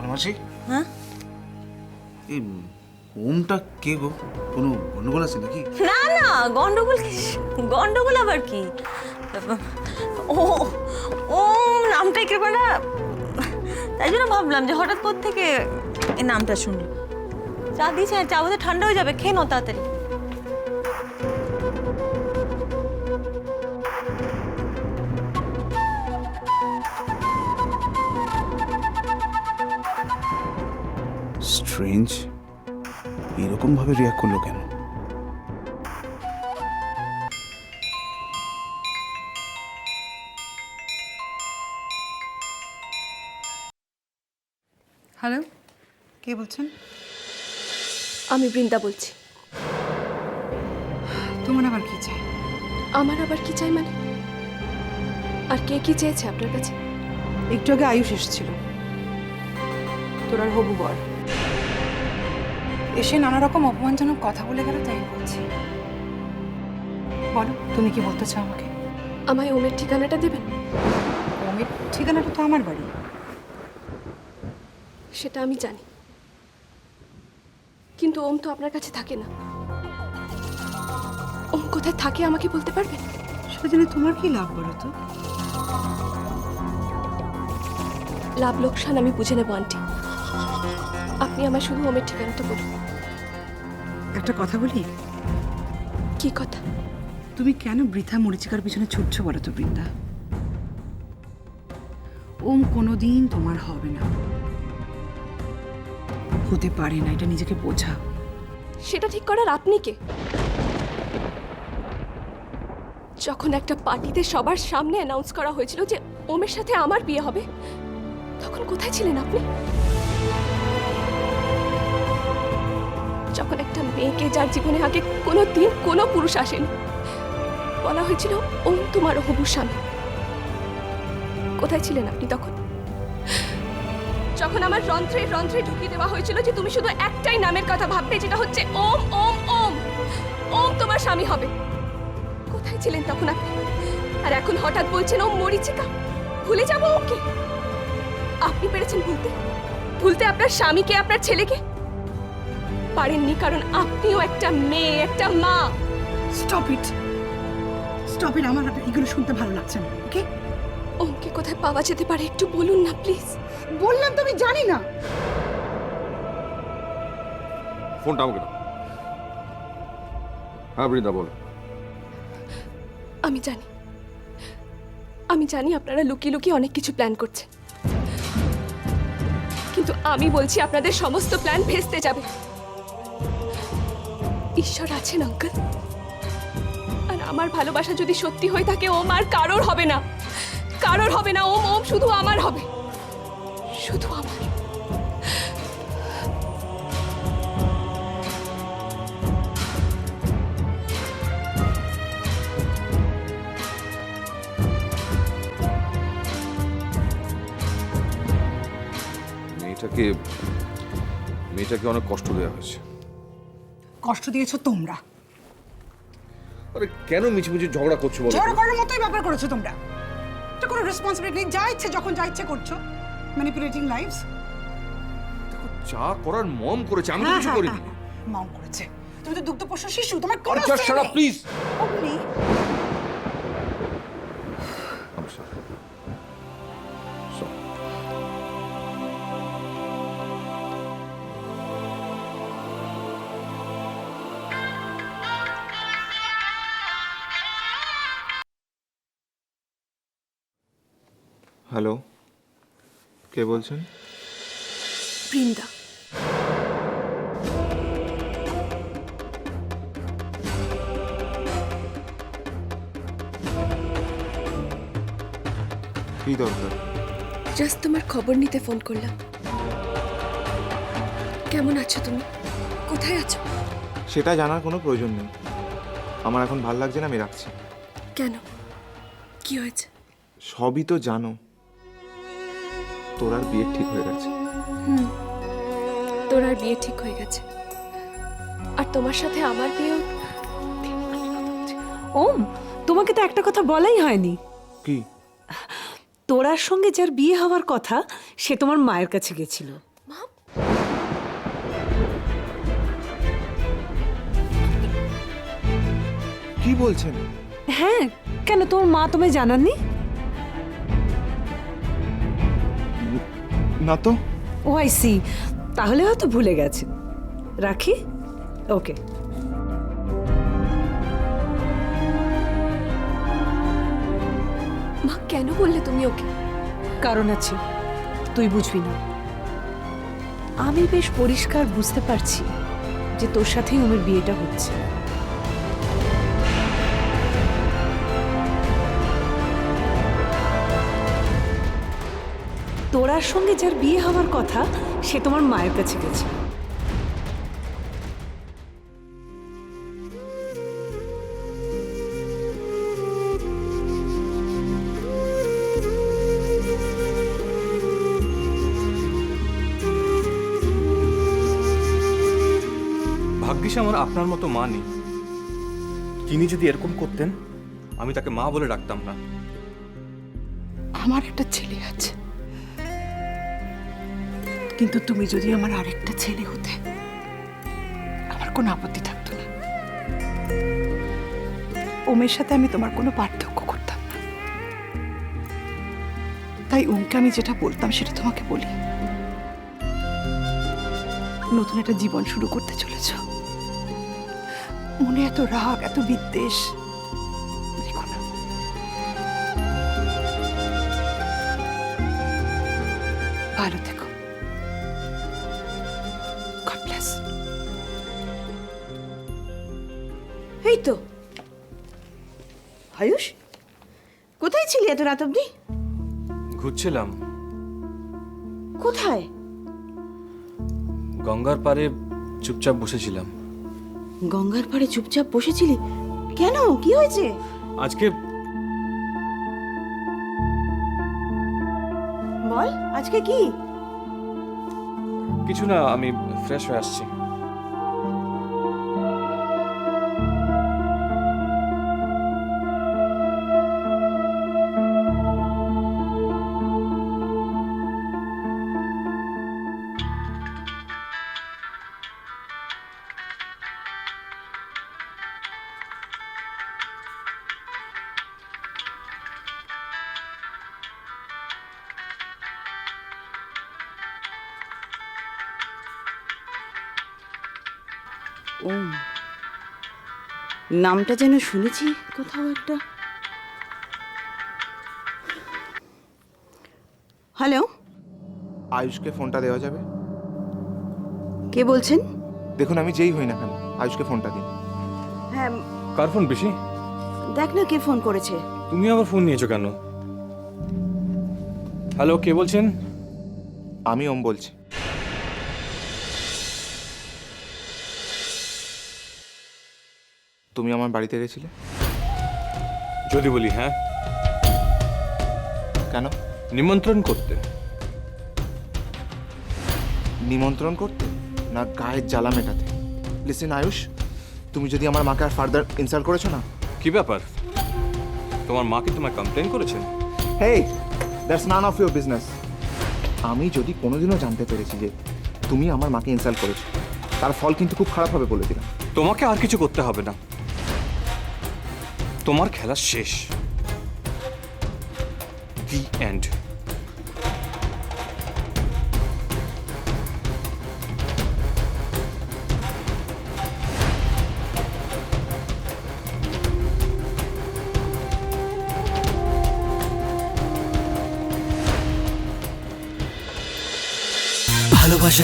মাসি, হ্যাঁ এই ওমটা কে গো? কোনো গন্ডগোল আছে নাকি? না না, গন্ডগোল গন্ডগোল আবার কি? ও ও নামটা একেবারে না, তাই জন্য ভাবলাম যে হঠাৎ থেকে এই নামটা শুনলি। চা দিয়েছে, চা বোধহয় ঠান্ডা হয়ে যাবে, খেয়ে নাও তাড়াতাড়ি। স্ট্রেঞ্জ, এরকম ভাবে রিয়াক্ট করলো কেন? হ্যালো, কে বলছেন? আমি বৃন্দা বলছি। তোমার আবার কি চাই? আমার আবার কি চাই মানে? আর কে কি চেয়েছে আপনার কাছে? একটু আগে আয়ুষ এসেছিল, তোর আর হবু বর। এসে নানা রকম অপমানজনক কথা বলে গেল, তাই বলছি। বলো, তুমি কি বলতে চাও আমাকে? আমায় ওমের ঠিকানাটা দেবেন? ওমের ঠিকানাটা তো আমার বাড়ি। সেটা আমি জানি, কিন্তু ওম তো আপনার কাছে থাকে না। ওম কোথায় থাকে আমাকে বলতে পারবেন? সেটা জেনে তোমার কি লাভ বলো তো? লাভ লোকসান আমি বুঝে নেব আন্টি। আপনি আমার শুধু ওমের ঠিকানাটা বলুন। একটা কথা বলি? কি কথা? তুমি কেন বৃথা মরিচিকার পিছনে ছুটছো বলো তো বৃন্দা? ওম কোনোদিন তোমার হবে না, হতে পারে না, এটা নিজেকে বোঝাও। সেটা ঠিক করার আপনি কে? যখন একটা পার্টিতে সবার সামনে অ্যানাউন্স করা হয়েছিল যে ওমের সাথে আমার বিয়ে হবে, তখন কোথায় ছিলেন আপনি? যখন একটা মেয়েকে, যার জীবনে আগে কোনো দিন কোনো পুরুষ আসেনি, বলা হয়েছিল ওম তোমার হবু স্বামী, কোথায় ছিলেন আপনি তখন? যখন আমার রন্ধ্রে রন্ধ্রে ঢুকিয়ে দেওয়া হয়েছিল যে তুমি শুধু একটাই নামের কথা ভাববে, যেটা হচ্ছে ওম ওম ওম, ওম তোমার স্বামী হবে, কোথায় ছিলেন তখন আপনি? আর এখন হঠাৎ বলছেন ওম মরিচিকা, ভুলে যাবো ওকে? আপনি পেরেছেন ভুলতে? ভুলতে আপনার স্বামীকে, আপনার ছেলেকে? পারেননি, কারণ আপনিও একটা মেয়ে, একটা মা। Stop it, stop it. আমার এগুলো শুনতে ভালো লাগছে না, ওকে? ওমকে কোথায় পাওয়া যেতে পারে একটু বলুন না প্লিজ। বললাম তো আমি জানি না। ফোনটা আমাকে দাও। হ্যাঁ বৃন্দা, বল। আমি জানি, আমি জানি আপনারা লুকিয়ে লুকিয়ে অনেক কিছু প্ল্যান করছেন, কিন্তু আমি বলছি আপনাদের সমস্ত প্ল্যান ভেস্তে যাবে। ঈশ্বর আছেন আঙ্কেল, আর আমার ভালোবাসা যদি সত্যি হয়ে থাকে, ওম আর কারোর হবে না, কারোর হবে না। ওম ওম শুধু আমার হবে, শুধু আমার। মেয়েটাকে অনেক কষ্ট দেওয়া হয়েছে। কষ্ট দিয়েছো তোমরা। আরে কেন মিছিমিছি ঝগড়া করছো বলো? ঝড় করার মতোই ব্যাপার করেছো তোমরা। এটা কোনো রেসপন্সিবিলিটি নেই, যা ইচ্ছে যখন যা ইচ্ছে করছো, ম্যানিপুলেটিং লাইভস। যা করার মম করেছে, আমি তো কিছু করিনি। মম করেছে। তুমি তো দুগ্ধপোষ্য শিশু, তোমার কোনো আরে শালা প্লিজ। অগ্নি, হ্যালো, কে বলছেন? বৃন্দা। কি দরকার? জাস্ট তোমার খবর নিতে ফোন করলাম। কেমন আছো তুমি? কোথায় আছো? সেটা জানার কোনো প্রয়োজন নেই। আমার এখন ভাল লাগছে না, আমি রাখছি। কেন, কি হয়েছে? সবই তো জানো, তোর আর বিয়ে ঠিক হয়ে গেছে। তোর আর বিয়ে ঠিক হয়ে গেছে, আর তোমার সাথে আমার বিয়েও। ওম, তোমাকে তো একটা কথা বলাই হয়নি। কি? তোরার সঙ্গে যার বিয়ে হওয়ার কথা, সে তোমার মায়ের কাছে গেছিল। কি বলছেন? হ্যাঁ, কেন তোর মা তোমায় জানাননি? না তো। ও আই সি, তাহলে হয়তো ভুলে গেছে। রাখি, ওকে। মা কেন বললে তুমি ওকে? কারণ আছে, তুই বুঝবি না। আমি বেশ পরিষ্কার বুঝতে পারছি যে তোর সাথেই ওমের বিয়েটা হচ্ছে। তোরার সঙ্গে যার বিয়ে হওয়ার কথা সে তোমার মায়ের কাছে গেছে। ভাগ্যিস আমার আপনার মতো মা নেই। তিনি যদি এরকম করতেন আমি তাকে মা বলে ডাকতাম না। আমার একটা ছেলে আছে, কিন্তু তুমি যদি আমার আরেকটা ছেলে হতে আমার কোনো আপত্তি থাকতো না। ওমের সাথে আমি তোমার কোনো পার্থক্য করতাম না। তাই ওমকে আমি যেটা বলতাম সেটা তোমাকে বলি। নতুন একটা জীবন শুরু করতে চলেছ, মনে এত রাগ, এত বিদ্বেষ দেখো না। ভালো থেকো। God bless. এই তো আয়ুষ, কোথায় ছিলি এত রাত অবধি? ঘুরছিলাম কোথায়? গঙ্গার পাড়ে চুপচাপ বসেছিলাম। গঙ্গার পাড়ে চুপচাপ বসেছিলি কেন? কি হয়েছে? আজকে বল, আজকে কি? কিছু না, আমি ফ্রেশ হয়ে আসছি। ওম, নামটা যেন শুনেছি কোথাও একটা। হ্যালো, আয়ুষকে ফোনটা দেওয়া যাবে? কে বলছেন? দেখুন, আমি যেই হই না কেন, আয়ুষকে ফোনটা দিন। হ্যাঁ, কার ফোন বেশি? দেখ না কে ফোন করেছে। তুমি আবার ফোন নিয়েছো কেন? হ্যালো, কে বলছেন? আমি ওম বলছি। তুমি আমার বাড়িতে গেছিলে? যদি বলি হ্যাঁ। কেন? নিমন্ত্রণ করতে। নিমন্ত্রণ করতে না গায়ের জ্বালা মেটাতে? লিসেন আয়ুষ, তুমি যদি আমার মাকে আর ফার্দার ইনসাল্ট করেছো না। কি ব্যাপার, তোমার মা কি তোমায় কমপ্লেন করেছেন? Hey, that's none of your business. আমি যদি কোনোদিনও জানতে পেরেছি যে তুমি আমার মাকে ইনসাল্ট করেছো, তার ফল কিন্তু খুব খারাপ হবে বলে দিলাম। তোমাকে আর কিছু করতে হবে না, তোমার খেলা শেষ। The end. ভালোবাসা